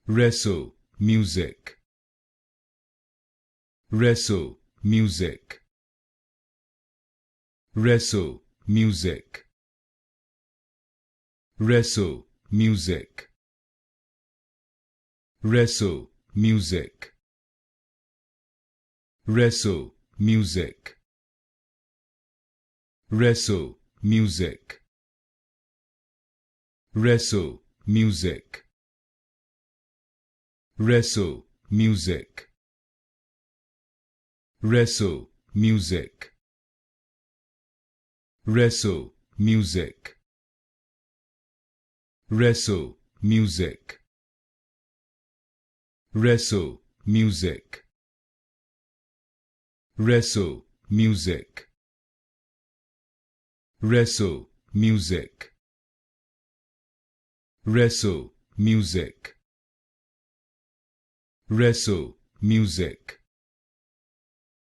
Resso, music. Resso, music. Resso, music. Resso, music. Resso, music. Resso, music. Resso, music. Resso, music. Resso, music. Resso, music. Resso, music. Resso, music. Resso, music. Resso, music. Resso, music. Resso, music. Resso, music.